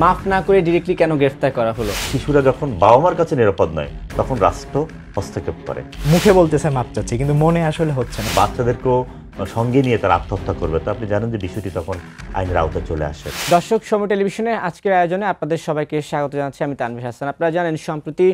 মাফ না করে ডিরেক্টলি কেন গ্রেফতার করা হলো? শিশুরা যখন বাবা মার কাছে নিরাপদ নয় তখন রাষ্ট্র হস্তক্ষেপ করে। মুখে বলতেছে মাপ চাচ্ছে, কিন্তু মনে আসলে হচ্ছে না। বাচ্চাদেরকেও সঙ্গে নিয়ে তারা আত্মহত্যা করবে, তো আপনি জানেন যে বিষয়টি তখন আইনের আওতায় চলে আসে। দর্শক, সময় টেলিভিশনে আজকের আয়োজনে আপনাদের সবাইকে স্বাগত জানাচ্ছি। আমি তানভীর হাসান। আপনারা জানেন সম্প্রতি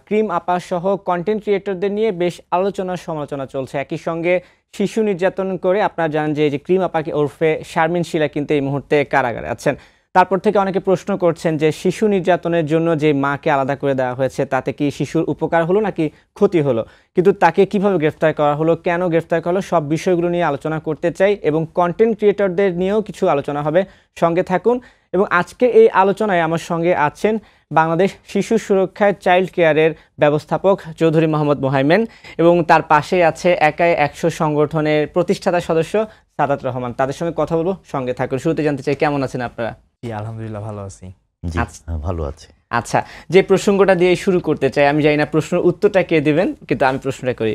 ক্রিম আপা সহ কন্টেন্ট ক্রিয়েটরদের নিয়ে বেশ আলোচনা সমালোচনা চলছে। একই সঙ্গে শিশু নির্যাতন করে আপনারা জানেন যে ক্রিম আপাকে ওরফে শারমিন শিলা কিন্তু এই মুহূর্তে কারাগারে আছেন। তারপর থেকে অনেকে প্রশ্ন করছেন যে শিশু নির্যাতনের জন্য যে মাকে আলাদা করে দেওয়া হয়েছে তাতে কি শিশুর উপকার হলো নাকি ক্ষতি হলো, কিন্তু তাকে কিভাবে গ্রেফতার করা হলো, কেন গ্রেফতার করা হলো, সব বিষয়গুলো নিয়ে আলোচনা করতে চাই এবং কন্টেন্ট ক্রিয়েটরদের নিয়েও কিছু আলোচনা হবে। সঙ্গে থাকুন। এবং আজকে এই আলোচনায় আমার সঙ্গে আছেন বাংলাদেশ শিশু সুরক্ষায় চাইল্ড কেয়ারের ব্যবস্থাপক চৌধুরী মোহাম্মদ মোহাইমেন এবং তার পাশেই আছে একাই 100 সংগঠনের প্রতিষ্ঠাতা সদস্য সাদাত রহমান। তাদের সঙ্গে কথা বলবো, সঙ্গে থাকুন। শুরুতে জানতে চাই কেমন আছেন আপনারা? জি, আলহামদুলিল্লাহ ভালো আছি। জি, ভালো আছে। আচ্ছা, যে প্রসঙ্গটা দিয়ে শুরু করতে চাই, আমি জানি না প্রশ্নের উত্তরটা কে দেবেন, কিন্তু আমি প্রশ্নটা করি।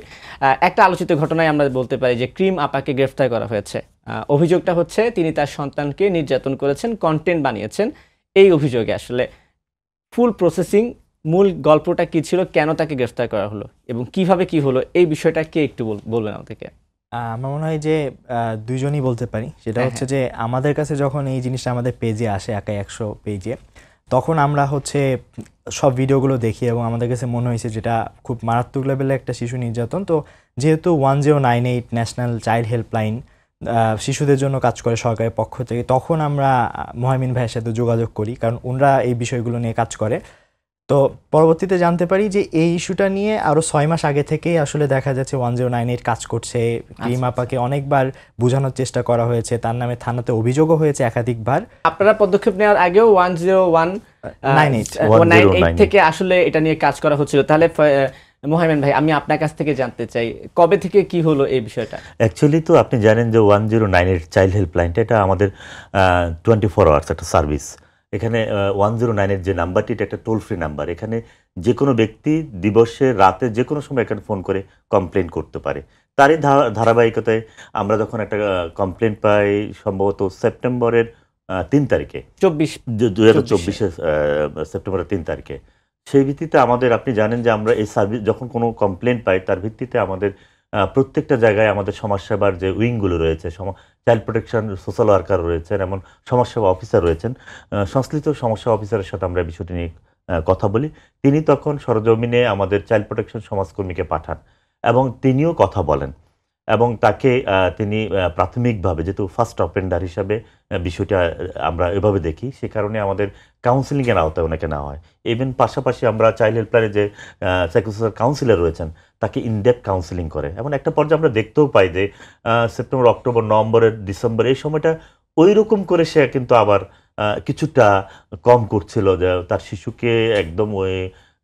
একটা আলোচিত ঘটনায় আমরা বলতে পারি যে ক্রিম আপাকে গ্রেফতার করা হয়েছে। অভিযোগটা হচ্ছে তিনি তার সন্তানকে নির্যাতন করেছেন, কন্টেন্ট বানিয়েছেন। এই অভিযোগে আসলে ফুল প্রসেসিং, মূল গল্পটা কি ছিল, কেন তাকে গ্রেফতার করা হলো এবং কিভাবে কি হলো, এই বিষয়টা কে একটু বলবেন আমাদেরকে? আমার মনে হয় যে দুইজনই বলতে পারি। সেটা হচ্ছে যে আমাদের কাছে যখন এই জিনিসটা আমাদের পেজে আসে, একাই 100 পেজে, তখন আমরা হচ্ছে সব ভিডিওগুলো দেখি এবং আমাদের কাছে মনে হয়েছে যেটা খুব মারাত্মক লেভেলের একটা শিশু নির্যাতন। তো যেহেতু 1098 ন্যাশনাল চাইল্ড হেল্পলাইন শিশুদের জন্য কাজ করে সরকারের পক্ষ থেকে, তখন আমরা মোহাইমিন ভাইয়ের সাথে যোগাযোগ করি, কারণ ওনারা এই বিষয়গুলো নিয়ে কাজ করে। তো পরবর্তীতে জানতে পারি যে এই ইস্যুটা নিয়ে আরও 6 মাস আগে থেকেই আসলে দেখা যাচ্ছে 1098 কাজ করছে। ক্রিম আপাকে অনেকবার বোঝানোর চেষ্টা করা হয়েছে, তার নামে থানাতে অভিযোগও হয়েছে একাধিকবার। আপনারা পদক্ষেপ নেওয়ার আগেও 1098 থেকে আসলে এটা নিয়ে কাজ করা হচ্ছিল। তাহলে মোহাইমেন ভাই, আমি আপনার কাছ থেকে জানতে চাই কবে থেকে কি হলো এই বিষয়টা? অ্যাকচুয়ালি তো আপনি জানেন যে 1098 চাইল্ড হেল্পলাইনটা এটা আমাদের 24 আওয়ার্স একটা সার্ভিস। এখানে 1098 যে নাম্বারটি, এটা একটা টোল ফ্রি নাম্বার। এখানে যে কোনো ব্যক্তি দিবসে রাতে যে কোনো সময় এখানে ফোন করে কমপ্লেন করতে পারে। তারই ধারাবাহিকতায় আমরা যখন একটা কমপ্লেন পাই সম্ভবত সেপ্টেম্বরের 3 তারিখে, 2024 সেপ্টেম্বরের 3 তারিখে, সেই ভিত্তিতে আমাদের, আপনি জানেন যে আমরা এই সার্ভিস যখন কোনো কমপ্লেন পাই তার ভিত্তিতে আমাদের প্রত্যেকটা জায়গায় আমাদের সমাজসেবার যে উইংগুলো রয়েছে, চাইল্ড প্রোটেকশন সোশ্যাল ওয়ার্কার রয়েছেন, এমন সমাজসেবা অফিসার রয়েছেন, সংশ্লিষ্ট সমাজসেবা অফিসারের সাথে আমরা বিষয়টি নিয়ে কথা বলি। তিনি তখন সরজমিনে আমাদের চাইল্ড প্রোটেকশন সমাজকর্মীকে পাঠান এবং তিনিও কথা বলেন এবং তাকে তিনি প্রাথমিকভাবে, যেহেতু ফার্স্ট অফেন্ডার হিসাবে বিষয়টা আমরা এভাবে দেখি, সে কারণে আমাদের কাউন্সিলিংয়ের আওতায় ওনাকে নেওয়া হয়। ইভেন পাশাপাশি আমরা চাইল্ড হেল্পলাইনে যে সাইকোসোশিয়াল কাউন্সিলর রয়েছেন তাকে ইনডেপথ কাউন্সিলিং করে। এমন একটা পর্যায়ে আমরা দেখতেও পাই যে সেপ্টেম্বর, অক্টোবর, নভেম্বরের, ডিসেম্বর এই সময়টা ওই রকম করে সে কিন্তু আবার কিছুটা কম করছিল, যে তার শিশুকে একদম ওই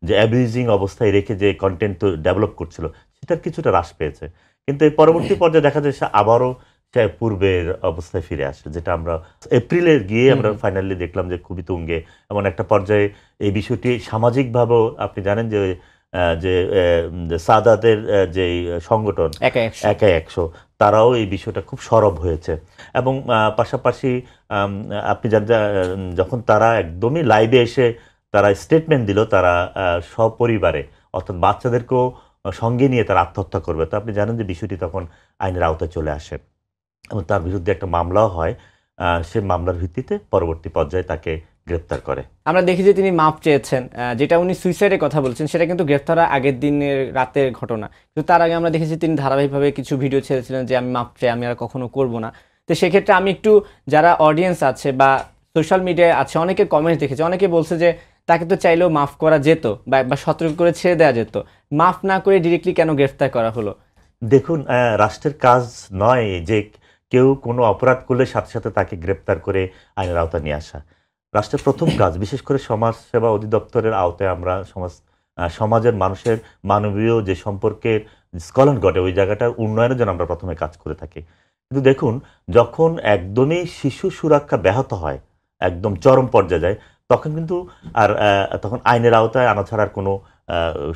যে অ্যাবিউজিং অবস্থায় রেখে যে কন্টেন্ট ডেভেলপ করছিল সেটার কিছুটা হ্রাস পেয়েছে। কিন্তু এই পরবর্তী পর্যায়ে দেখা যায় সে আবারও সে পূর্বের অবস্থায় ফিরে আসে, যেটা আমরা এপ্রিলে গিয়ে আমরা ফাইনালি দেখলাম যে খুবই তুঙ্গে। এমন একটা পর্যায়ে এই বিষয়টি সামাজিকভাবেও আপনি জানেন যে সাদাতের যে সংগঠন একাই 100, তারাও এই বিষয়টা খুব সরব হয়েছে। এবং পাশাপাশি আপনি জানেন যখন তারা একদমই লাইভে এসে তারা স্টেটমেন্ট দিল, তারা সপরিবারে অর্থাৎ বাচ্চাদেরকেও সঙ্গে নিয়ে তারা আত্মহত্যা করবে, তো আপনি জানেন যে বিষয়টি তখন আইনের আওতায় চলে আসে এবং তার বিরুদ্ধে একটা মামলাও হয়। সে মামলার ভিত্তিতে পরবর্তী পর্যায়ে তাকে গ্রেপ্তার করে। আমরা দেখি যে তিনি মাপ চেয়েছেন, যেটা উনি সুইসাইডের কথা বলছেন সেটা কিন্তু গ্রেফতার আগের দিনের রাতের ঘটনা। কিন্তু তার আগে আমরা দেখেছি তিনি ধারাবাহিকভাবে কিছু ভিডিও ছেড়েছিলেন যে আমি মাপ চাই, আমি আর কখনো করব না। তো সেক্ষেত্রে আমি একটু, যারা অডিয়েন্স আছে বা সোশ্যাল মিডিয়ায় আছে, অনেকে কমেন্টস দেখেছে, অনেকে বলছে যে তাকে তো চাইলেও মাফ করা যেত বা সতর্ক করে ছেড়ে দেওয়া যেত, মাফ না করে ডিরেক্টলি কেন গ্রেফতার করা হলো? দেখুন, রাষ্ট্রের কাজ নয় যে কেউ কোনো অপরাধ করলে সাথে সাথে তাকে গ্রেপ্তার করে আইনের আওতায় নিয়ে আসা। রাষ্ট্রের প্রথম কাজ, বিশেষ করে সমাজ সেবা অধিদপ্তরের আওতায় আমরা সমাজের মানুষের মানবীয় যে সম্পর্কের স্খলন ঘটে ওই জায়গাটার উন্নয়নের জন্য আমরা প্রথমে কাজ করে থাকি। কিন্তু দেখুন, যখন একদমই শিশু সুরক্ষা ব্যাহত হয়, একদম চরম পর্যায়ে যায়, তখন কিন্তু আর তখন আইনের আওতায় আনা ছাড়ার কোনো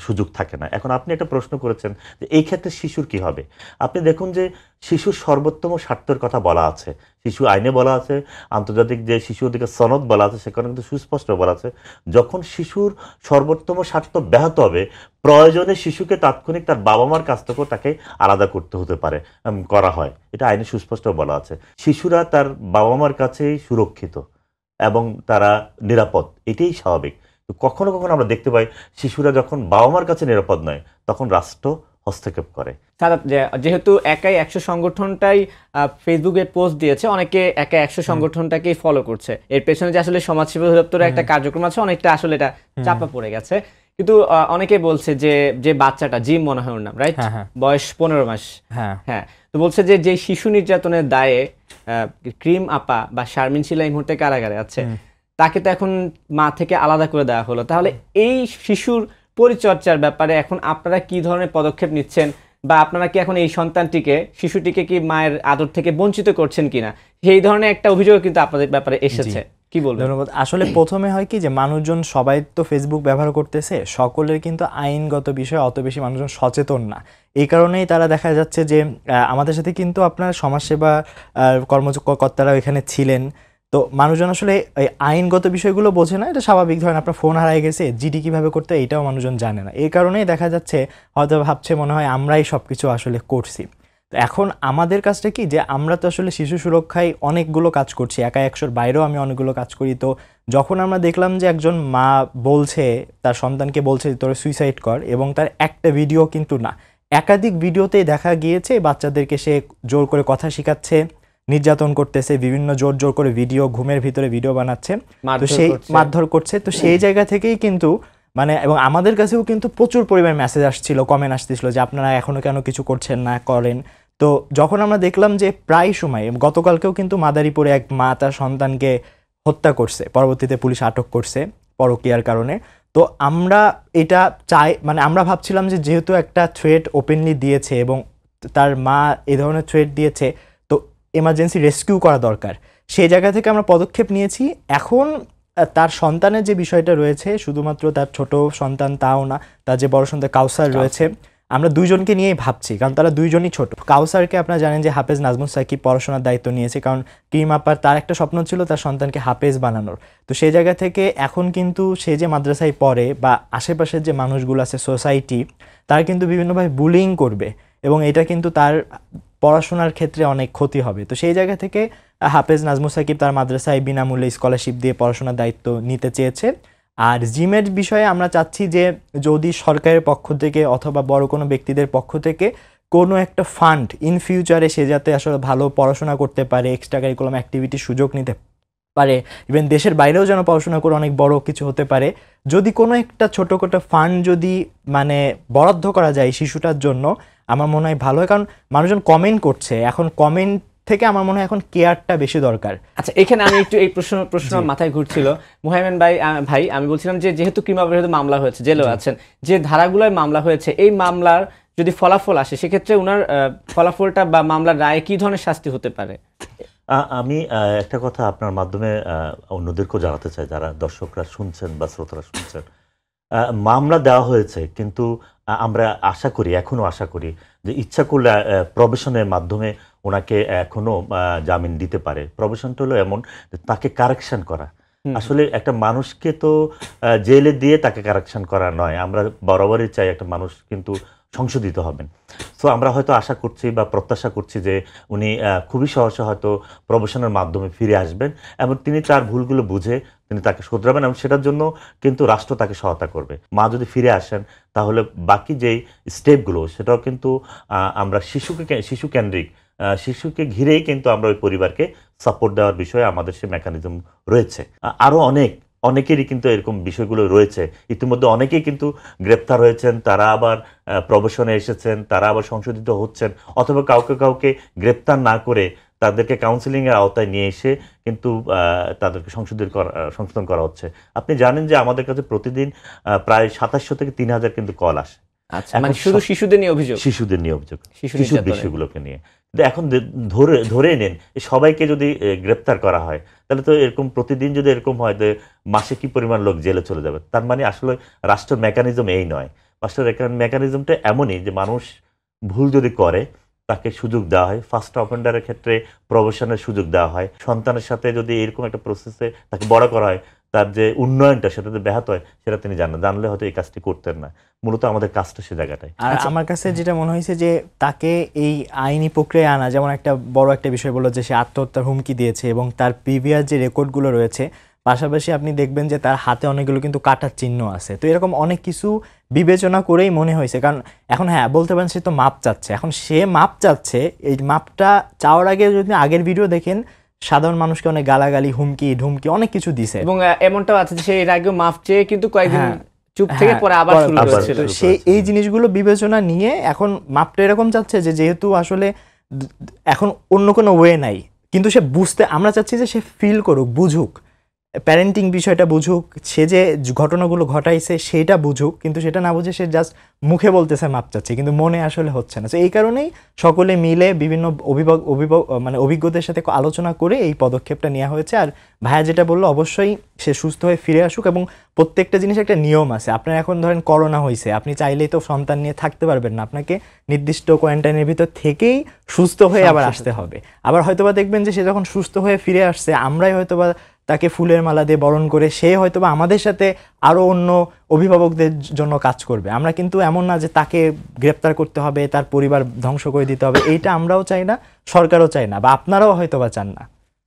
সুযোগ থাকে না। এখন আপনি একটা প্রশ্ন করেছেন যে এই ক্ষেত্রে শিশুর কি হবে। আপনি দেখুন যে শিশুর সর্বোত্তম স্বার্থের কথা বলা আছে, শিশু আইনে বলা আছে, আন্তর্জাতিক যে শিশু অধিকার সনদ বলা আছে সেখানে কিন্তু সুস্পষ্ট বলা আছে, যখন শিশুর সর্বোত্তম স্বার্থ ব্যাহত হবে প্রয়োজনে শিশুকে তাৎক্ষণিক তার বাবা মার কাছ থেকেও তাকে আলাদা করতে হতে পারে, করা হয়, এটা আইনে সুস্পষ্ট বলা আছে। শিশুরা তার বাবা মার কাছেই সুরক্ষিত এবং তারা নিরাপদ, এটাই স্বাভাবিক। তো কখনো কখনো আমরা দেখতে পাই শিশুরা যখন বাবা মার কাছে নিরাপদ নয় তখন রাষ্ট্র হস্তক্ষেপ করে। যেহেতু একাই 100 সংগঠনটাই ফেসবুকে পোস্ট দিয়েছে, অনেকে একাই 100 সংগঠনটাকেই ফলো করছে, এর পেছনে যে আসলে সমাজসেবা অধিদপ্তরের একটা কার্যক্রম আছে অনেকটা আসলে এটা চাপা পড়ে গেছে। কিন্তু অনেকে বলছে যে বাচ্চাটা জিম মনে হয় ওর নাম, রাইট, বয়স 15 মাস, হ্যাঁ, তো বলছে যে শিশু নির্যাতনের দায়ে ক্রিম আপা বা শারমিন শিলা এই মুহূর্তে কারাগারে আছে, তাকে তো এখন মা থেকে আলাদা করে দেওয়া হলো। তাহলে এই শিশুর পরিচর্যার ব্যাপারে এখন আপনারা কি ধরনের পদক্ষেপ নিচ্ছেন, বা আপনারা কি এখন এই শিশুটিকে কি মায়ের আদর থেকে বঞ্চিত করছেন কিনা, সেই ধরনের একটা অভিযোগ কিন্তু আপনাদের ব্যাপারে এসেছে, কি বলবেন? ধন্যবাদ। আসলে প্রথমে হয় কি যে মানুষজন সবাই তো ফেসবুক ব্যবহার করতেছে, সকলের কিন্তু আইনগত বিষয়ে অত বেশি মানুষজন সচেতন না। এই কারণেই তারা দেখা যাচ্ছে যে আমাদের সাথে কিন্তু আপনার সমাজসেবা কর্মকর্তারা এখানে ছিলেন, তো মানুষজন আসলে এই আইনগত বিষয়গুলো বোঝে না। এটা স্বাভাবিক, ধরেন আপনার ফোন হারায় গেছে, জিডি কিভাবে করতে হয় এটাও মানুষজন জানে না। এই কারণেই দেখা যাচ্ছে হয়তো ভাবছে মনে হয় আমরাই সব কিছু আসলে করছি। তো এখন আমাদের কাজটা কি যে আমরা তো আসলে শিশু সুরক্ষায় অনেকগুলো কাজ করছি, একা 100-র বাইরেও আমি অনেকগুলো কাজ করি। তো যখন আমরা দেখলাম যে একজন মা বলছে তার সন্তানকে বলছে তোর সুইসাইড কর, এবং তার একটা ভিডিও কিন্তু না, একাধিক ভিডিওতেই দেখা গিয়েছে বাচ্চাদেরকে সে জোর করে কথা শেখাচ্ছে, নির্যাতন করতেছে, বিভিন্ন জোর জোর করে ভিডিও, ঘুমের ভিতরে ভিডিও বানাচ্ছে, তো সেই মারধর করছে। তো সেই জায়গা থেকেই কিন্তু এবং আমাদের কাছেও কিন্তু প্রচুর পরিমাণ মেসেজ আসছিল, কমেন্ট আসতেছিল যে আপনারা এখনো কেন কিছু করছেন না, করেন। তো যখন আমরা দেখলাম যে প্রায় সময়, গতকালকেও কিন্তু মাদারীপুরে এক মা তার সন্তানকে হত্যা করছে, পরবর্তীতে পুলিশ আটক করছে পরকীয়ার কারণে। তো আমরা এটা চাই, আমরা ভাবছিলাম যে যেহেতু একটা থ্রেট ওপেনলি দিয়েছে এবং তার মা এই ধরনের থ্রেট দিয়েছে, তো এমার্জেন্সি রেস্কিউ করা দরকার। সেই জায়গা থেকে আমরা পদক্ষেপ নিয়েছি। এখন তার সন্তানের যে বিষয়টা রয়েছে, শুধুমাত্র তার ছোট সন্তান তাও না, তার যে বড় সন্তান কাউসার রয়েছে, আমরা দুইজনকে নিয়েই ভাবছি, কারণ তারা দুইজনই ছোট। কাউসারকে আপনারা জানেন যে হাফেজ নাজমুস সাকিব পড়াশোনার দায়িত্ব নিয়েছে, কারণ ক্রিম আপার তার একটা স্বপ্ন ছিল তার সন্তানকে হাফেজ বানানোর। তো সেই জায়গা থেকে এখন কিন্তু সে যে মাদ্রাসায় পড়ে বা আশেপাশের যে মানুষগুলো আছে, সোসাইটি, তারা কিন্তু বিভিন্নভাবে বুলিং করবে, এবং এটা কিন্তু তার পড়াশোনার ক্ষেত্রে অনেক ক্ষতি হবে। তো সেই জায়গা থেকে হাফেজ নাজমুস সাকিব তার মাদ্রাসায় বিনামূল্যে স্কলারশিপ দিয়ে পড়াশোনার দায়িত্ব নিতে চেয়েছে। আর জিমের বিষয়ে আমরা চাচ্ছি যে যদি সরকারের পক্ষ থেকে অথবা বড় কোনো ব্যক্তিদের পক্ষ থেকে কোনো একটা ফান্ড ইন ফিউচারে সে যাতে আসলে ভালো পড়াশোনা করতে পারে, এক্সট্রা কারিকুলাম অ্যাক্টিভিটির সুযোগ নিতে পারে, ইভেন দেশের বাইরেও যেন পড়াশোনা করে অনেক বড় কিছু হতে পারে, যদি কোনো একটা ছোটোখাটো ফান্ড যদি বরাদ্দ করা যায় শিশুটার জন্য, আমার মনে হয় ভালো হয়। কারণ মানুষজন কমেন্ট করছে, এখন কমেন্ট থেকে আমার মনে হয় এখন কেয়ারটা বেশি দরকার। আচ্ছা, এখানে আমি একটু এই প্রশ্ন মাথায় ঘুরছিল মুহাইমিন ভাই, আমি বলছিলাম যে যেহেতু ক্রিম আপার বিরুদ্ধে মামলা হয়েছে, জেলেও আছেন, যে ধারাগুলোয় মামলা হয়েছে, এই মামলার যদি ফলাফল আসে সেক্ষেত্রে ওনার ফলাফলটা বা মামলার রায়ে কি ধরনের শাস্তি হতে পারে? আমি একটা কথা আপনার মাধ্যমে অন্যদেরকেও জানাতে চাই, যারা দর্শকরা শুনছেন বা শ্রোতারা শুনছেন। মামলা দেওয়া হয়েছে, কিন্তু আমরা এখনো আশা করি যে ইচ্ছা করলে প্রবেশনের মাধ্যমে ওনাকে এখনো জামিন দিতে পারে। প্রবেশনটা হলো এমন তাকে কারেকশন করা। আসলে একটা মানুষকে তো জেলে দিয়ে তাকে কারেকশন করা নয়, আমরা বরাবরই চাই একটা মানুষ কিন্তু সংশোধিত হবেন। সো আমরা হয়তো আশা করছি বা প্রত্যাশা করছি যে উনি খুবই সহজে হয়তো প্রবেশনের মাধ্যমে ফিরে আসবেন এবং তিনি তার ভুলগুলো বুঝে তিনি তাকে শুধরাবেন, এবং সেটার জন্য কিন্তু রাষ্ট্র তাকে সহায়তা করবে। মা যদি ফিরে আসেন তাহলে বাকি যেই স্টেপগুলো সেটাও কিন্তু আমরা শিশুকে ঘিরেই কিন্তু আমরা ওই পরিবারকে সাপোর্ট দেওয়ার বিষয়ে আমাদের সে মেকানিজম রয়েছে। আরও অনেকেরই কিন্তু এরকম বিষয়গুলো রয়েছে। ইতিমধ্যে অনেকেই কিন্তু গ্রেপ্তার হয়েছেন, তারা আবার প্রবেশনে এসেছেন, তারা আবার সংশোধিত হচ্ছেন, অথবা কাউকে গ্রেপ্তার না করে তাদেরকে কাউন্সিলিংয়ের আওতায় নিয়ে এসে কিন্তু তাদেরকে সংশোধন করা হচ্ছে। আপনি জানেন যে আমাদের কাছে প্রতিদিন প্রায় 2700 থেকে 3000 কিন্তু কল আসে। আচ্ছা, শুধু শিশুদের নিয়ে অভিযোগ, শিশুদের নিয়ে অভিযোগ, শিশুর বিষয়গুলোকে নিয়ে। এখন ধরেই নেন সবাইকে যদি গ্রেপ্তার করা হয় তাহলে তো এরকম প্রতিদিন যদি এরকম হয় যে মাসে কি পরিমাণ লোক জেলে চলে যাবে, তার মানে আসলে রাষ্ট্রের মেকানিজম এই নয়। রাষ্ট্রের মেকানিজমটা এমনই যে মানুষ ভুল যদি করে তাকে সুযোগ দেওয়া হয়, ফার্স্ট অফেন্ডারের ক্ষেত্রে প্রবেশনের সুযোগ দেওয়া হয়, সন্তানের সাথে যদি এরকম একটা প্রসেসে তাকে বড় করা হয় তার যে উন্নয়নটা সেটাতে ব্যাহত হয় সেটা তিনি জানলে হয়তো এই কাজটি করতেন না। মূলত আমাদের কাজটা সে জায়গাটায়। আর আমার কাছে যেটা মনে হয়েছে যে তাকে এই আইনি প্রক্রিয়ায় আনা, যেমন একটা বড় একটা বিষয় বললো যে সে আত্মহত্যার হুমকি দিয়েছে এবং তার প্রিভিয়াস যে রেকর্ডগুলো রয়েছে, পাশাপাশি আপনি দেখবেন যে তার হাতে অনেকগুলো কিন্তু কাটার চিহ্ন আছে। তো এরকম অনেক কিছু বিবেচনা করেই মনে হয়েছে, কারণ এখন হ্যাঁ বলতে পারেন সে তো মাপ চাচ্ছে, এখন সে মাপ চাচ্ছে, এই মাপটা চাওয়ার আগে যদি আগের ভিডিও দেখেন সাধারণ মানুষকে অনেক গালাগালি হুমকি ঢুমকি অনেক কিছু দিছে এবং এমনটাও আছে যে সে এর আগেও মাফ চেয়ে কিন্তু কয়েকদিন চুপ থেকে পরে আবার শুরু করেছিল। সেই এই জিনিসগুলো বিবেচনা নিয়ে এখন মাপটা এরকম চাচ্ছে যে যেহেতু আসলে এখন অন্য কোনো ওয়ে নাই, কিন্তু সে বুঝতে, আমরা চাচ্ছি যে সে ফিল করুক, বুঝুক, প্যারেন্টিং বিষয়টা বুঝুক, সে যে ঘটনাগুলো ঘটাইছে সেটা বুঝুক, কিন্তু সেটা না বুঝে সে জাস্ট মুখে বলতেছে মাপ চাচ্ছে, কিন্তু মনে আসলে হচ্ছে না। তো এই কারণেই সকলে মিলে বিভিন্ন অভিজ্ঞদের সাথে আলোচনা করে এই পদক্ষেপটা নেওয়া হয়েছে। আর ভাইয়া যেটা বললো, অবশ্যই সে সুস্থ হয়ে ফিরে আসুক, এবং প্রত্যেকটা জিনিস একটা নিয়ম আছে। আপনার এখন ধরেন করোনা হয়েছে, আপনি চাইলেই তো সন্তান নিয়ে থাকতে পারবেন না, আপনাকে নির্দিষ্ট কোয়ারেন্টাইনের ভিতর থেকেই সুস্থ হয়ে আবার আসতে হবে। আবার হয়তোবা দেখবেন যে সে যখন সুস্থ হয়ে ফিরে আসছে, আমরাই হয়তোবা তাকে ফুলের মালা দিয়ে বরণ করে সে হয়তোবা আমাদের সাথে আরও অন্য অভিভাবকদের জন্য কাজ করবে। আমরা কিন্তু এমন না যে তাকে গ্রেপ্তার করতে হবে, তার পরিবার ধ্বংস করে দিতে হবে, এইটা আমরাও চাই না, সরকারও চাই না, বা আপনারাও হয়তোবা চান না।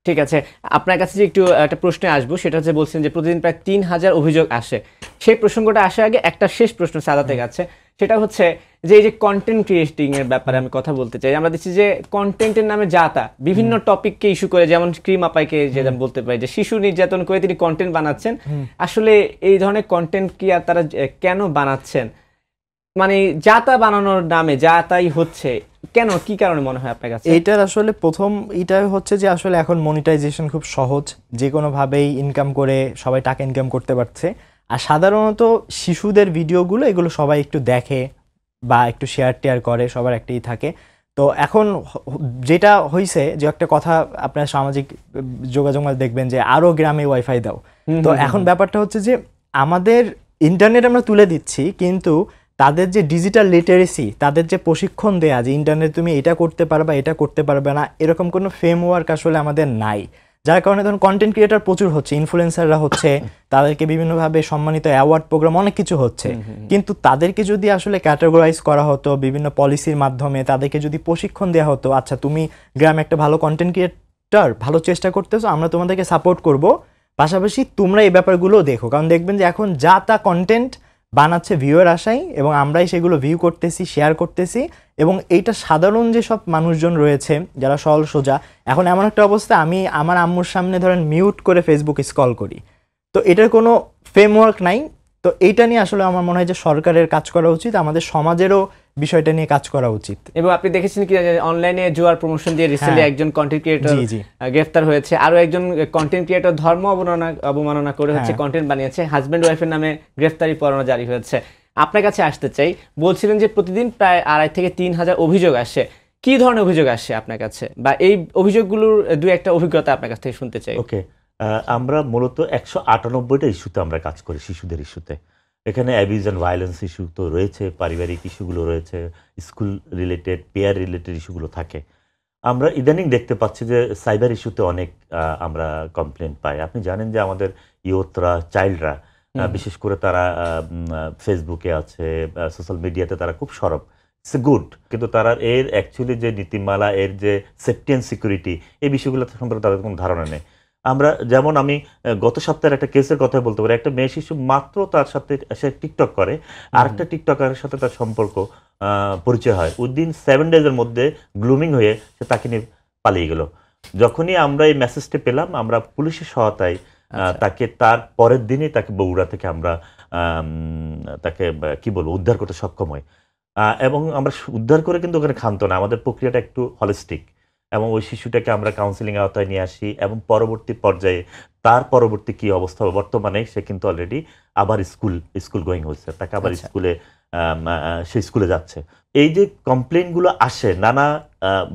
ঠিক আছে, আপনার কাছে যে একটু একটা প্রশ্নে আসবো, সেটা হচ্ছে বলছেন যে প্রতিদিন প্রায় 3000 অভিযোগ আসে। সেই প্রসঙ্গটা আসার আগে একটা শেষ প্রশ্ন সাদাতের কাছে, সেটা হচ্ছে যে এই যে কন্টেন্ট ক্রিয়েটিং এর ব্যাপারে আমি কথা বলতে চাই। আমরা দেখছি যে কন্টেন্টের নামে যাতা বিভিন্ন টপিককে ইস্যু করে, যেমন ক্রিম আপাইকে যেটা বলতে পারি যে শিশু নির্যাতন করে তিনি কন্টেন্ট বানাচ্ছেন। আসলে এই ধরনের কন্টেন্ট কি আর তারা কেন বানাচ্ছেন? মানে যাতা বানানোর নামে যাতাই হচ্ছে কেন, কি কারণে মনে হয় আপনার কাছে? এইটার আসলে প্রথম এটা হচ্ছে যে আসলে এখন মনিটাইজেশন খুব সহজ, যে কোনোভাবেই ইনকাম করে সবাই টাকা ইনকাম করতে পারছে। আর সাধারণত শিশুদের ভিডিওগুলো এগুলো সবাই একটু দেখে বা একটু শেয়ার করে, সবার একটাই থাকে। তো এখন যেটা হয়েছে যে একটা কথা আপনার সামাজিক যোগাযোগ দেখবেন যে আরও গ্রামে ওয়াইফাই দাও। তো এখন ব্যাপারটা হচ্ছে যে আমাদের ইন্টারনেট আমরা তুলে দিচ্ছি, কিন্তু তাদের যে ডিজিটাল লিটারেসি, তাদের যে প্রশিক্ষণ দেয়া যে ইন্টারনেট তুমি এটা করতে পারবা এটা করতে পারবে না, এরকম কোনো ফ্রেমওয়ার্ক আসলে আমাদের নাই। যার কারণে ধরুন কন্টেন্ট ক্রিয়েটার প্রচুর হচ্ছে, ইনফ্লুয়েন্সাররা হচ্ছে, তাদেরকে বিভিন্নভাবে সম্মানিত অ্যাওয়ার্ড প্রোগ্রাম অনেক কিছু হচ্ছে, কিন্তু তাদেরকে যদি আসলে ক্যাটাগরাইজ করা হতো বিভিন্ন পলিসির মাধ্যমে, তাদেরকে যদি প্রশিক্ষণ দেওয়া হতো, আচ্ছা তুমি গ্রামে একটা ভালো কন্টেন্ট ক্রিয়েটার, ভালো চেষ্টা করতেছো, আমরা তোমাদেরকে সাপোর্ট করব, পাশাপাশি তোমরা এই ব্যাপারগুলো দেখো। কারণ দেখবেন যে এখন যা তা কন্টেন্ট বানাচ্ছে ভিউয়ের আশায়, এবং আমরাই সেগুলো ভিউ করতেছি, শেয়ার করতেছি, এবং এইটা সাধারণ যেসব মানুষজন রয়েছে যারা সরল সোজা, এখন এমন একটা অবস্থা, আমি আমার আম্মুর সামনে ধরেন মিউট করে ফেসবুক স্ক্রল করি, তো এটার কোনো ফ্রেমওয়ার্ক নাই। তো এইটা নিয়ে আসলে আমার মনে হয় যে সরকারের কাজ করা উচিত, আমাদের সমাজেরও বিষয়টা নিয়ে কাজ করা উচিত। এবং আপনি দেখেছেন কি অনলাইনে জুয়ার প্রমোশন দিয়ে রিসেন্টলি একজন কন্টেন্ট ক্রিয়েটর গ্রেফতার হয়েছে, আরো একজন কন্টেন্ট ক্রিয়েটর ধর্ম অবমাননা করে হচ্ছে কন্টেন্ট বানিয়েছে, হাজব্যান্ড ওয়াইফের নামে গ্রেফতারি পরোয়ানা জারি হয়েছে। আপনার কাছে আসতে চাই, বলছিলেন যে প্রতিদিন প্রায় 2500 থেকে 3000 অভিযোগ আসে। কি ধরনের অভিযোগ আসে আপনার কাছে, বা এই অভিযোগগুলোর দুই একটা অভিজ্ঞতা আপনার কাছ থেকে শুনতে চাই। ওকে, আমরা মূলত 198টা ইস্যুতে আমরা কাজ করি, শিশুদের ইস্যুতে। এখানে অ্যাবিউজ অ্যান্ড ভায়োলেন্স ইস্যু তো রয়েছে, পারিবারিক ইস্যুগুলো রয়েছে, স্কুল রিলেটেড, পেয়ার রিলেটেড ইস্যুগুলো থাকে। আমরা ইদানিং দেখতে পাচ্ছি যে সাইবার ইস্যুতে অনেক আমরা কমপ্লেন পাই। আপনি জানেন যে আমাদের ইয়ুথরা, চাইল্ডরা, বিশেষ করে তারা ফেসবুকে আছে, সোশ্যাল মিডিয়াতে তারা খুব সরব, ইটস এ গুড, কিন্তু তারা এর অ্যাকচুয়ালি যে নীতিমালা, এর যে সেফটি অ্যান্ড সিকিউরিটি, এই বিষয়গুলো সম্পর্কে তাদের কোনো ধারণা নেই। আমরা যেমন আমি গত সপ্তাহের একটা কেসের কথা বলতে পারি, একটা মেয়ে শিশু মাত্র তার সাথে সে টিকটক করে, আরেকটা টিকটকারের সাথে তার সম্পর্ক পরিচয় হয়, উইদিন 7 ডেজের মধ্যে গ্লুমিং হয়ে সে তাকে নিয়ে পালিয়ে গেল। যখনই আমরা এই মেসেজটি পেলাম, আমরা পুলিশের সহায়তায় তাকে তার পরের দিনই তাকে বগুড়া থেকে আমরা তাকে কি বলবো উদ্ধার করতে সক্ষম হই, এবং আমরা উদ্ধার করে কিন্তু ওখানে ক্ষান্ত না, আমাদের প্রক্রিয়াটা একটু হলিস্টিক, এবং ওই শিশুটাকে আমরা কাউন্সিলিং আওতায় নিয়ে আসি, এবং পরবর্তী পর্যায়ে তার পরবর্তী কি অবস্থা হবে, বর্তমানে সে কিন্তু অলরেডি আবার স্কুল গোয়িং হয়েছে, তাকে আবার স্কুলে সে স্কুলে যাচ্ছে। এই যে কমপ্লেনগুলো আসে নানা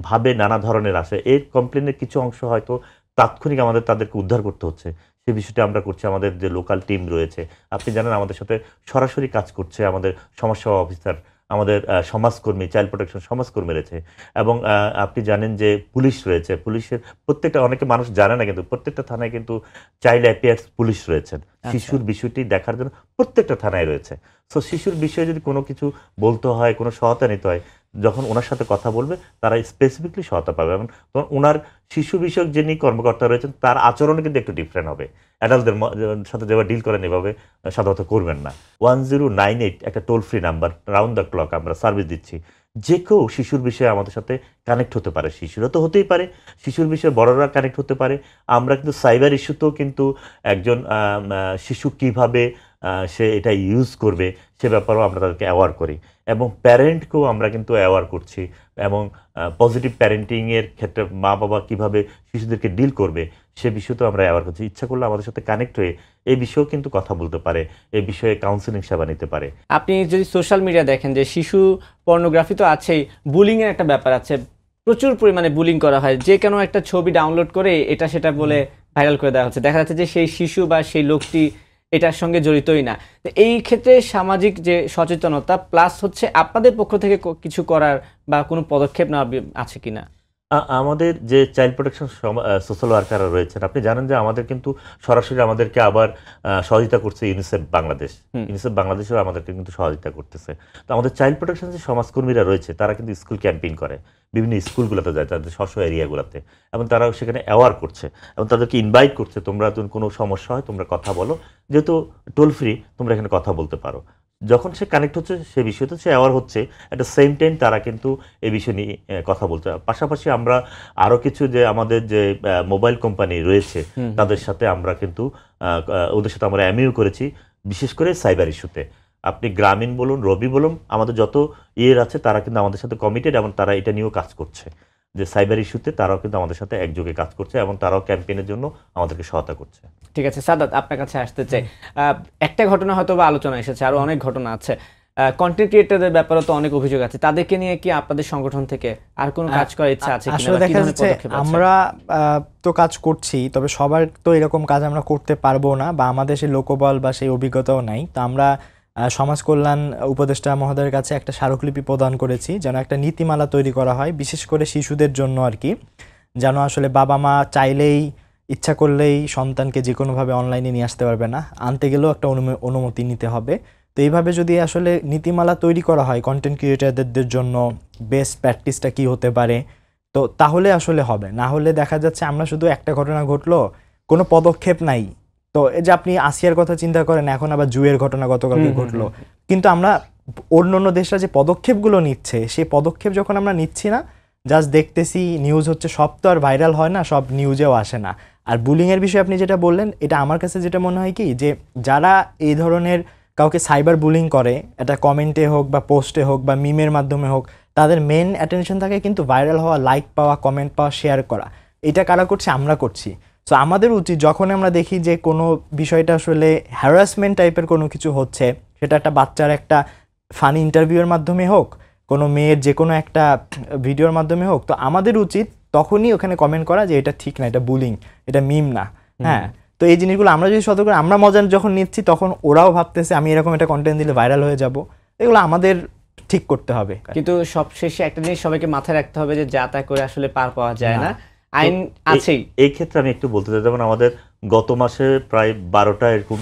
ভাবে নানা ধরনের আসে, এই কমপ্লেনের কিছু অংশ হয়তো তাৎক্ষণিক আমাদের তাদেরকে উদ্ধার করতে হচ্ছে, সেই বিষয়টা আমরা করছি। আমাদের যে লোকাল টিম রয়েছে, আপনি জানেন আমাদের সাথে সরাসরি কাজ করছে আমাদের সমস্যা অফিসার, আমাদের সমাজকর্মী, চাইল্ড প্রোটেকশন সমাজকর্মী রয়েছে, এবং আপনি জানেন যে পুলিশ রয়েছে। পুলিশের প্রত্যেকটা, অনেকে মানুষ জানে না কিন্তু প্রত্যেকটা থানায় কিন্তু চাইল্ড অ্যাফেয়ার্স পুলিশ রয়েছেন, শিশুর বিষয়টি দেখার জন্য প্রত্যেকটা থানায় রয়েছে। সো শিশুর বিষয়ে যদি কোনো কিছু বলতে হয়, কোনো সহায়তা নিতে হয়, যখন ওনার সাথে কথা বলবে তারা স্পেসিফিকলি সহায়তা পাবে। এবং তখন ওনার শিশু বিষয়ক যিনি কর্মকর্তা রয়েছেন তার আচরণ কিন্তু একটু ডিফারেন্ট হবে। অ্যাডাল্টদের সাথে যেভাবে ডিল করেন এভাবে সাধারণত করবেন না। 1098 একটা toll free number, round the clock আমরা সার্ভিস দিচ্ছি। যে কেউ শিশুর বিষয়ে আমাদের সাথে কানেক্ট হতে পারে, শিশুরা তো হতেই পারে, শিশুর বিষয়ে বড়রা কানেক্ট হতে পারে। আমরা কিন্তু সাইবার ইস্যুতেও কিন্তু একজন শিশু কিভাবে সে এটা ইউজ করবে সে ব্যাপারেও আমরা তাদেরকে অ্যাওয়ার করি, এবং প্যারেন্টকেও আমরা কিন্তু অ্যাওয়ার করছি। এবং পজিটিভ প্যারেন্টিংয়ের ক্ষেত্রে মা বাবা কীভাবে শিশুদেরকে ডিল করবে সে বিষয়তেও আমরা অ্যাওয়ার করছি। ইচ্ছা করলে আমাদের সাথে কানেক্ট হয়ে এই বিষয়েও কিন্তু কথা বলতে পারে, এই বিষয়ে কাউন্সেলিং সেবা নিতে পারে। আপনি যদি সোশ্যাল মিডিয়া দেখেন যে শিশু পর্নোগ্রাফি তো আছেই, বুলিংয়ের একটা ব্যাপার আছে, প্রচুর পরিমাণে বুলিং করা হয়। যে কোনো একটা ছবি ডাউনলোড করে এটা সেটা বলে ভাইরাল করে দেওয়া হচ্ছে, দেখা যাচ্ছে যে সেই শিশু বা সেই লোকটি এটার সঙ্গে জড়িতই না। তো এই ক্ষেত্রে সামাজিক যে সচেতনতা প্লাস হচ্ছে আপনাদের পক্ষ থেকে কিছু করার বা কোনো পদক্ষেপ নেওয়া আছে কিনা? আমাদের যে চাইল্ড প্রোটেকশন সোশ্যাল ওয়ার্কাররা রয়েছেন, আপনি জানেন যে আমাদের কিন্তু সরাসরি আমাদেরকে আবার সহযোগিতা করছে ইউনিসেফ বাংলাদেশ। ইউনিসেফ বাংলাদেশও আমাদেরকে কিন্তু সহযোগিতা করতেছে। তো আমাদের চাইল্ড প্রোটেকশন যে সমাজকর্মীরা রয়েছে তারা কিন্তু স্কুল ক্যাম্পেইন করে, বিভিন্ন স্কুলগুলোতে যায়, তাদের স্ব এরিয়াগুলোতে, এবং তারা সেখানে অ্যাওয়ার করছে এবং তাদেরকে ইনভাইট করছে, তোমরা কোনো সমস্যা হয় তোমরা কথা বলো, যেহেতু টোল ফ্রি তোমরা এখানে কথা বলতে পারো। যখন সে কানেক্ট হচ্ছে সে বিষয়তে সে অ্যাওয়ার হচ্ছে, অ্যাট দ্য সেম টাইম তারা কিন্তু এই বিষয় নিয়ে কথা বলছে। পাশাপাশি আমরা আরও কিছু যে আমাদের যে মোবাইল কোম্পানি রয়েছে তাদের সাথে আমরা কিন্তু ওদের সাথে আমরা এমইউ করেছি, বিশেষ করে সাইবার ইস্যুতে। আপনি গ্রামীণ বলুন, রবি বলুন, আমাদের যত ইয়ের আছে তারা কিন্তু আমাদের সাথে কমিটেড, এবং তারা এটা নিয়েও কাজ করছে যে সাইবার ইস্যুতে তারাও কিন্তু আমাদের সাথে একযোগে কাজ করছে, এবং তারাও ক্যাম্পেইনের জন্য আমাদেরকে সহায়তা করছে। ঠিক আছে সাদাত, আপনার কাছে আসতে চাই। একটা ঘটনা হয়তো বা আলোচনা এসেছে, আরো অনেক ঘটনা আছে। কন্টেন্ট ক্রিয়েটরদের ব্যাপারে তো অনেক অভিযোগ আছে, তাদেরকে নিয়ে কি আপনাদের সংগঠন থেকে আর কোনো কাজ করার ইচ্ছা আছে কিনা? আসলে দেখা যাচ্ছে আমরা তো কাজ করছি, তবে সবার তো এরকম কাজ আমরা করতে পারবো না, বা আমাদের সেই লোকবল বা সেই অভিজ্ঞতাও নাই। তো আমরা সমাজ কল্যাণ উপদেষ্টা মহোদয়ের কাছে একটা স্মারকলিপি প্রদান করেছি যেন একটা নীতিমালা তৈরি করা হয়, বিশেষ করে শিশুদের জন্য আর কি, যেন আসলে বাবা মা চাইলেই ইচ্ছা করলেই সন্তানকে যে কোনোভাবে অনলাইনে নিয়ে আসতে পারবে না, আনতে গেলেও একটা অনুমতি নিতে হবে। তো এইভাবে যদি আসলে নীতিমালা তৈরি করা হয় কন্টেন্ট ক্রিয়েটরদের জন্য, বেস্ট প্র্যাকটিসটা কী হতে পারে, তো তাহলে আসলে হবে। না হলে দেখা যাচ্ছে আমরা শুধু একটা ঘটনা ঘটলো, কোনো পদক্ষেপ নাই। তো এই যে আপনি আসিয়ার কথা চিন্তা করেন, এখন আবার জুয়ের ঘটনা গতকালকে ঘটলো, কিন্তু আমরা অন্য দেশরা যে পদক্ষেপগুলো নিচ্ছে সেই পদক্ষেপ যখন আমরা নিচ্ছি না, জাস্ট দেখতেছি নিউজ হচ্ছে, সব তো আর ভাইরাল হয় না, সব নিউজেও আসে না। আর বুলিংয়ের বিষয়ে আপনি যেটা বললেন, এটা আমার কাছে যেটা মনে হয় কি, যে যারা এই ধরনের কাউকে সাইবার বুলিং করে, এটা কমেন্টে হোক বা পোস্টে হোক বা মিমের মাধ্যমে হোক, তাদের মেন অ্যাটেনশন থাকে কিন্তু ভাইরাল হওয়া, লাইক পাওয়া, কমেন্ট পাওয়া, শেয়ার করা। এটা কারা করছে? আমরা করছি। সো আমাদের উচিত যখন আমরা দেখি যে কোনো বিষয়টা আসলে হ্যারাসমেন্ট টাইপের কোনো কিছু হচ্ছে, সেটা একটা বাচ্চার একটা ফানি ইন্টারভিউয়ের মাধ্যমে হোক, কোনো মেয়ের যে কোনো একটা ভিডিওর মাধ্যমে হোক, তো আমাদের উচিত তখনই ওখানে কমেন্ট করা যে এটা ঠিক না, এটা বুলিং, এটা মিম না। হ্যাঁ, তো এই জিনিসগুলো আমরা যদি সতর্ক, আমরা মজা যখন নিচ্ছি তখন ওরাও ভাবতেছে আমি এরকম একটা কন্টেন্ট দিলে ভাইরাল হয়ে যাব, এগুলো আমাদের ঠিক করতে হবে। কিন্তু সবশেষে একটা জিনিস সবাইকে মাথায় রাখতে হবে যে যা তা করে আসলে পার পাওয়া যায় না, আইন আছেই। এই ক্ষেত্রে আমি একটু বলতে চাই, যেমন আমাদের গত মাসে প্রায় 12টা এরকম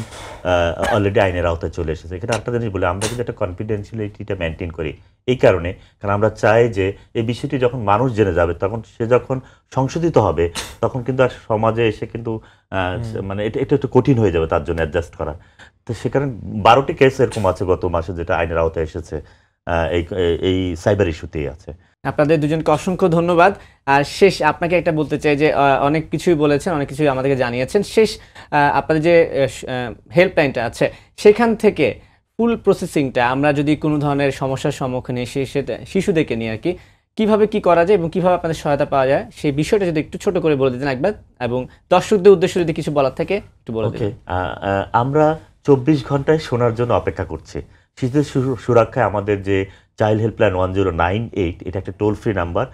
অলরেডি আইনের আওতায় চলে এসেছে। এখানে একটা জিনিস বলি, আমরা কিন্তু একটা কনফিডেন্সিয়ালিটিটা মেনটেন করি এই কারণে, কারণ আমরা চাই যে এই বিষয়টি যখন মানুষ জেনে যাবে, তখন সে যখন সংশোধিত হবে তখন কিন্তু আর সমাজে এসে কিন্তু মানে এটা একটু কঠিন হয়ে যাবে তার জন্য অ্যাডজাস্ট করা। তো সে কারণে 12টি কেস এরকম আছে গত মাসে যেটা আইনের আওতায় এসেছে, এই সাইবার ইস্যুতেই আছে। আপনাদের দুজনকে অসংখ্য ধন্যবাদ। আর শেষ আপনাকে একটা বলতে চাই যে অনেক কিছুই বলেছেন, অনেক কিছুই আমাদেরকে জানিয়েছেন। শেষ আপনাদের যে হেল্পলাইনটা আছে সেখান থেকে ফুল প্রসেসিংটা আমরা যদি কোনো ধরনের সমস্যার সম্মুখীন সেটা শিশুদেরকে নিয়ে আর কি, কিভাবে কি করা যায় এবং কিভাবে আপনাদের সহায়তা পাওয়া যায় সেই বিষয়টা যদি একটু ছোট করে বলে দিতেন একবার, এবং দর্শকদের উদ্দেশ্যে যদি কিছু বলার থাকে একটু বলে দিন। আমরা 24 ঘন্টায় শোনার জন্য অপেক্ষা করছি। শিশুদের সুরক্ষায় আমাদের যে চাইল্ড হেল্পলাইন 1098, এটা একটা টোল ফ্রি নাম্বার।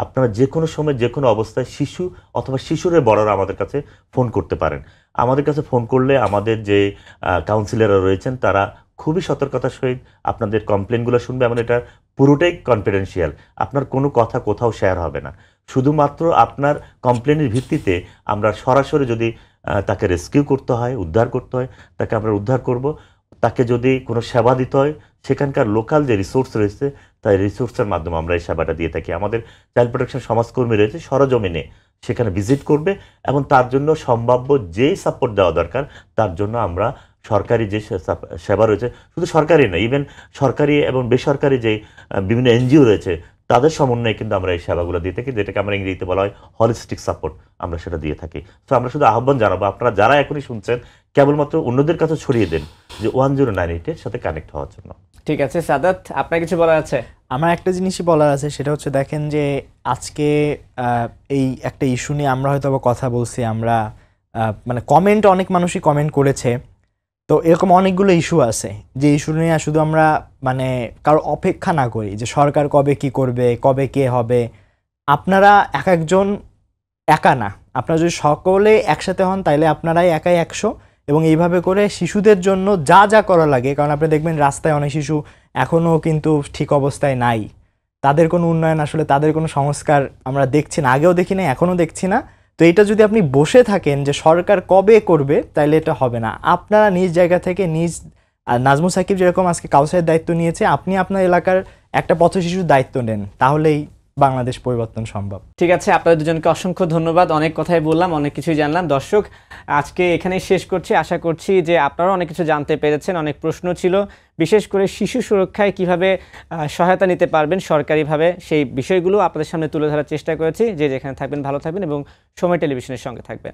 আপনারা যে কোনো সময় যে কোনো অবস্থায় শিশু অথবা শিশুরের বড়রা আমাদের কাছে ফোন করতে পারেন। আমাদের কাছে ফোন করলে আমাদের যে কাউন্সিলররা রয়েছেন তারা খুবই সতর্কতার সহিত আপনাদের কমপ্লেনগুলো শুনবে, এবং এটা পুরোটাই কনফিডেন্সিয়াল। আপনার কোনো কথা কোথাও শেয়ার হবে না। শুধুমাত্র আপনার কমপ্লেনের ভিত্তিতে আমরা সরাসরি যদি তাকে রেস্কিউ করতে হয়, উদ্ধার করতে হয়, তাকে আমরা উদ্ধার করব। তাকে যদি কোনো সেবা দিতে হয়, সেখানকার লোকাল যে রিসোর্স রয়েছে তাই রিসোর্সের মাধ্যমে আমরা এই সেবাটা দিয়ে থাকি। আমাদের চাইল্ড প্রোটেকশন সমাজকর্মী রয়েছে, সরজমিনে সেখানে ভিজিট করবে এবং তার জন্য সম্ভাব্য যেই সাপোর্ট দেওয়া দরকার তার জন্য আমরা সরকারি যে সেবা রয়েছে, শুধু সরকারি না, ইভেন সরকারি এবং বেসরকারি যে বিভিন্ন এনজিও রয়েছে তাদের সমন্বয়ে কিন্তু আমরা এই সেবাগুলো দিয়ে থাকি, যেটাকে আমরা ইংরেজিতে বলা হয় হলিস্টিক সাপোর্ট, আমরা সেটা দিয়ে থাকি। তো আমরা শুধু আহ্বান জানাবো, আপনারা যারা এখনই শুনছেন কেবলমাত্র অন্যদের কাছে ছড়িয়ে দেন যে 1098-এর সাথে কানেক্ট হওয়ার জন্য। ঠিক আছে সাদাত, আপনার কিছু বলার আছে? আমার একটা জিনিসই বলার আছে, সেটা হচ্ছে দেখেন যে আজকে এই একটা ইস্যু নিয়ে আমরা হয়তো কথা বলছি, আমরা মানে কমেন্ট অনেক মানুষই কমেন্ট করেছে, তো এরকম অনেকগুলো ইস্যু আছে যে ইস্যু নিয়ে শুধু আমরা মানে কারো অপেক্ষা না করি যে সরকার কবে কি করবে, কবে কে হবে। আপনারা এক একজন একা না, আপনারা যদি সকলে একসাথে হন তাইলে আপনারাই একাই 100, এবং এইভাবে করে শিশুদের জন্য যা যা করা লাগে, কারণ আপনি দেখবেন রাস্তায় অনেক শিশু এখনও কিন্তু ঠিক অবস্থায় নাই, তাদের কোনো উন্নয়ন আসলে তাদের কোনো সংস্কার আমরা দেখছি না, আগেও দেখি না, এখনও দেখছি না। তো এটা যদি আপনি বসে থাকেন যে সরকার কবে করবে, তাইলে এটা হবে না। আপনারা নিজ জায়গা থেকে নাজমুল সাকিব যেরকম আজকে কাউসারের দায়িত্ব নিয়েছে, আপনি আপনার এলাকার একটা পথ শিশুর দায়িত্ব নেন, তাহলেই বাংলাদেশ পরিবর্তন সম্ভব। ঠিক আছে, আপনাদের দুজনকে অসংখ্য ধন্যবাদ। অনেক কথাই বললাম, অনেক কিছুই জানলাম। দর্শক, আজকে এখানেই শেষ করছি। আশা করছি যে আপনারা অনেক কিছু জানতে পেরেছেন। অনেক প্রশ্ন ছিল, বিশেষ করে শিশু সুরক্ষায় কিভাবে সহায়তা নিতে পারবেন সরকারিভাবে, সেই বিষয়গুলো আপনাদের সামনে তুলে ধরার চেষ্টা করেছি। যে যেখানে থাকবেন ভালো থাকবেন এবং সময় টেলিভিশনের সঙ্গে থাকবেন।